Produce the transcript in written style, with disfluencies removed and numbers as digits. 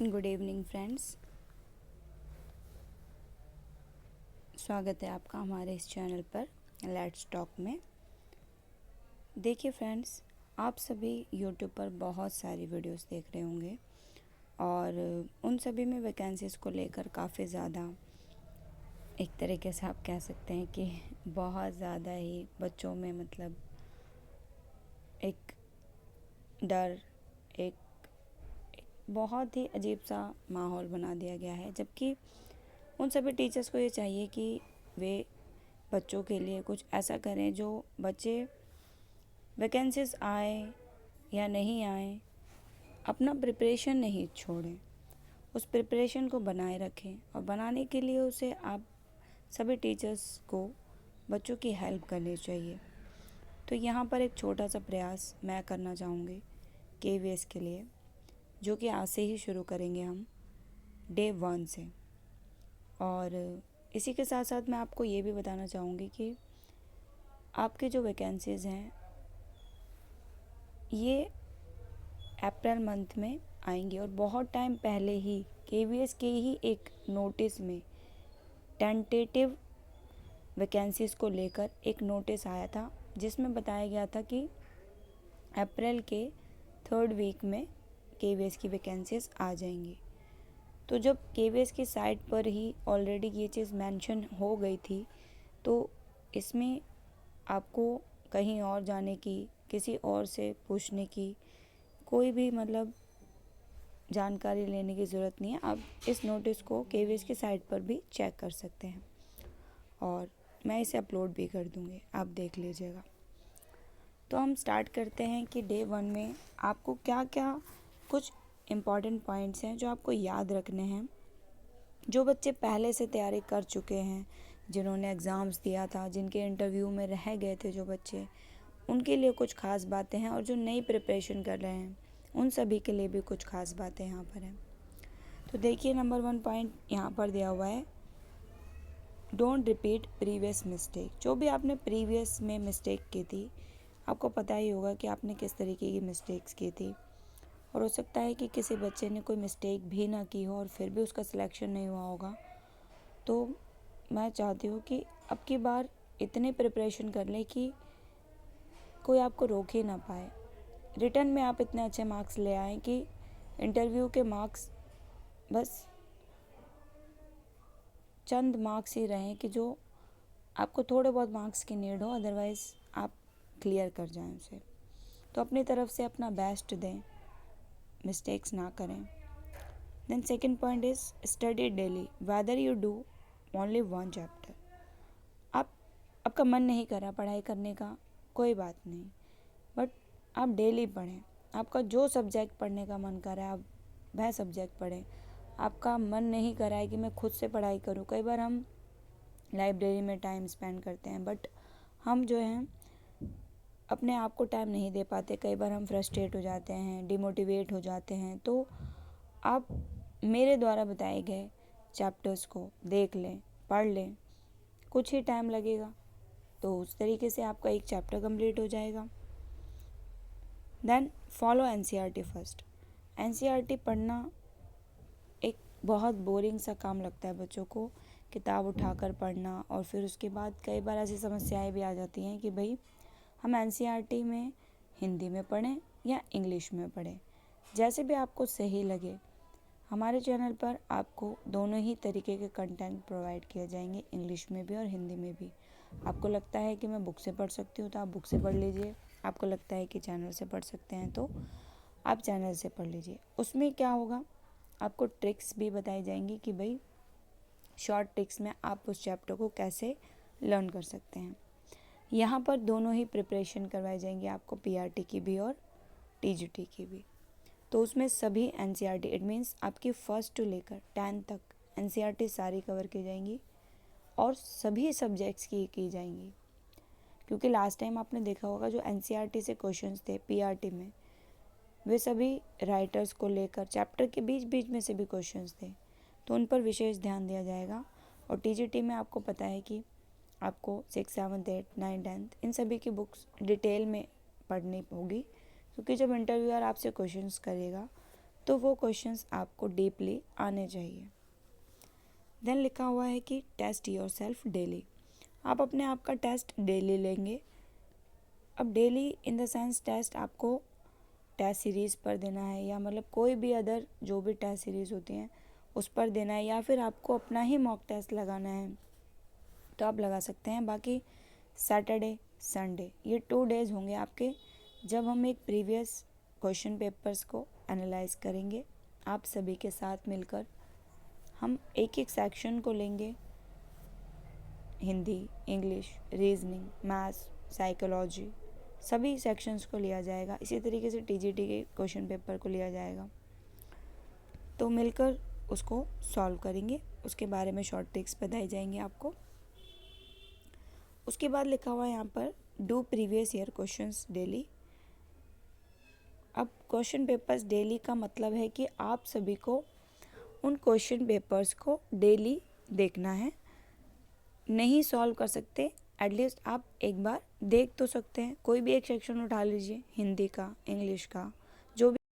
Good evening friends. स्वागत है आपका हमारे इस चैनल पर लेट्स टॉक में। देखिए फ्रेंड्स, आप सभी यूट्यूब पर बहुत सारी वीडियोस देख रहे होंगे और उन सभी में वैकेंसीज़ को लेकर काफ़ी ज़्यादा एक तरीके से आप कह सकते हैं कि बहुत ज़्यादा ही बच्चों में मतलब एक डर, एक बहुत ही अजीब सा माहौल बना दिया गया है। जबकि उन सभी टीचर्स को ये चाहिए कि वे बच्चों के लिए कुछ ऐसा करें जो बच्चे वैकेंसीज आए या नहीं आए अपना प्रिपरेशन नहीं छोड़ें, उस प्रिपरेशन को बनाए रखें। और बनाने के लिए उसे आप सभी टीचर्स को बच्चों की हेल्प करनी चाहिए। तो यहाँ पर एक छोटा सा प्रयास मैं करना चाहूँगी KVS के लिए, जो कि आज से ही शुरू करेंगे हम डे 1 से। और इसी के साथ साथ मैं आपको ये भी बताना चाहूँगी कि आपके जो वैकेंसीज़ हैं ये अप्रैल मंथ में आएंगी। और बहुत टाइम पहले ही KVS के ही एक नोटिस में टेंटेटिव वैकेंसीज़ को लेकर एक नोटिस आया था, जिसमें बताया गया था कि अप्रैल के 3rd वीक में KVS की वैकेंसीज़ आ जाएंगी। तो जब KVS की साइट पर ही ऑलरेडी ये चीज़ मेंशन हो गई थी, तो इसमें आपको कहीं और जाने की, किसी और से पूछने की कोई भी मतलब जानकारी लेने की ज़रूरत नहीं है। आप इस नोटिस को KVS की साइट पर भी चेक कर सकते हैं और मैं इसे अपलोड भी कर दूँगी, आप देख लीजिएगा। तो हम स्टार्ट करते हैं कि डे 1 में आपको क्या क्या कुछ इम्पॉर्टेंट पॉइंट्स हैं जो आपको याद रखने हैं। जो बच्चे पहले से तैयारी कर चुके हैं, जिन्होंने एग्ज़ाम्स दिया था, जिनके इंटरव्यू में रह गए थे जो बच्चे, उनके लिए कुछ ख़ास बातें हैं। और जो नई प्रिपरेशन कर रहे हैं उन सभी के लिए भी कुछ ख़ास बातें यहाँ पर हैं। तो देखिए, नंबर 1 पॉइंट यहाँ पर दिया हुआ है, डोंट रिपीट प्रीवियस मिस्टेक। जो भी आपने प्रीवियस में मिस्टेक की थी, आपको पता ही होगा कि आपने किस तरीके की मिस्टेक्स की थी। और हो सकता है कि किसी बच्चे ने कोई मिस्टेक भी ना की हो और फिर भी उसका सिलेक्शन नहीं हुआ होगा। तो मैं चाहती हूँ कि अब की बार इतने प्रिपरेशन कर लें कि कोई आपको रोक ही ना पाए। रिटर्न में आप इतने अच्छे मार्क्स ले आएँ कि इंटरव्यू के मार्क्स बस चंद मार्क्स ही रहें कि जो आपको थोड़े बहुत मार्क्स की नीड हो, अदरवाइज़ आप क्लियर कर जाएं उसे। तो अपनी तरफ से अपना बेस्ट दें, मिस्टेक्स ना करें। Then second point is study daily whether you do only 1 chapter. आपका मन नहीं कर रहा पढ़ाई करने का, कोई बात नहीं, बट आप डेली पढ़ें। आपका जो सब्जेक्ट पढ़ने का मन कर रहा है आप वह सब्जेक्ट पढ़ें। आपका मन नहीं कर रहा है कि मैं खुद से पढ़ाई करूं। कई बार हम लाइब्रेरी में टाइम स्पेंड करते हैं, बट हम जो हैं अपने आप को टाइम नहीं दे पाते। कई बार हम फ्रस्ट्रेट हो जाते हैं, डिमोटिवेट हो जाते हैं। तो आप मेरे द्वारा बताए गए चैप्टर्स को देख लें, पढ़ लें। कुछ ही टाइम लगेगा, तो उस तरीके से आपका एक चैप्टर कंप्लीट हो जाएगा। Then follow NCERT first. NCERT पढ़ना एक बहुत बोरिंग सा काम लगता है बच्चों को, किताब उठाकर पढ़ना। और फिर उसके बाद कई बार ऐसी समस्याएं भी आ जाती हैं कि भाई हम NCERT में हिंदी में पढ़ें या इंग्लिश में पढ़ें, जैसे भी आपको सही लगे। हमारे चैनल पर आपको दोनों ही तरीके के कंटेंट प्रोवाइड किए जाएंगे, इंग्लिश में भी और हिंदी में भी। आपको लगता है कि मैं बुक से पढ़ सकती हूँ तो आप बुक से पढ़ लीजिए। आपको लगता है कि चैनल से पढ़ सकते हैं तो आप चैनल से पढ़ लीजिए। उसमें क्या होगा, आपको ट्रिक्स भी बताई जाएंगी कि भाई शॉर्ट ट्रिक्स में आप उस चैप्टर को कैसे लर्न कर सकते हैं। यहाँ पर दोनों ही प्रिपरेशन करवाई जाएंगी आपको, PRT की भी और TGT की भी। तो उसमें सभी NCERT, इट मीन्स आपकी 1st to लेकर 10th तक NCERT सारी कवर की जाएंगी और सभी सब्जेक्ट्स की जाएंगी। क्योंकि लास्ट टाइम आपने देखा होगा जो NCERT से क्वेश्चंस थे PRT में, वे सभी राइटर्स को लेकर चैप्टर के बीच बीच में से भी क्वेश्चंस थे, तो उन पर विशेष ध्यान दिया जाएगा। और TGT में आपको पता है कि आपको 6, 7, 8, 9, 10 इन सभी की बुक्स डिटेल में पढ़नी होगी। क्योंकि जब इंटरव्यूअर आपसे क्वेश्चंस करेगा तो वो क्वेश्चंस आपको डीपली आने चाहिए। देन लिखा हुआ है कि टेस्ट योर सेल्फ डेली। आप अपने आप का टेस्ट डेली लेंगे। अब daily in the sense test आपको टेस्ट सीरीज़ पर देना है, या मतलब कोई भी अदर जो भी टेस्ट सीरीज़ होती हैं उस पर देना है, या फिर आपको अपना ही मॉक टेस्ट लगाना है तो आप लगा सकते हैं। बाकी सैटरडे संडे ये 2 डेज़ होंगे आपके, जब हम एक प्रीवियस क्वेश्चन पेपर्स को एनालाइज करेंगे। आप सभी के साथ मिलकर हम एक एक सेक्शन को लेंगे। Hindi, English, reasoning, maths, psychology, सभी सेक्शंस को लिया जाएगा। इसी तरीके से टीजीटी के क्वेश्चन पेपर को लिया जाएगा। तो मिलकर उसको सॉल्व करेंगे, उसके बारे में शॉर्ट ट्रिक्स बताई जाएंगी आपको। उसके बाद लिखा हुआ है यहाँ पर do previous year questions daily. अब क्वेश्चन पेपर्स डेली का मतलब है कि आप सभी को उन क्वेश्चन पेपर्स को डेली देखना है। नहीं सॉल्व कर सकते, एटलीस्ट आप एक बार देख तो सकते हैं। कोई भी एक सेक्शन उठा लीजिए, हिंदी का, इंग्लिश का,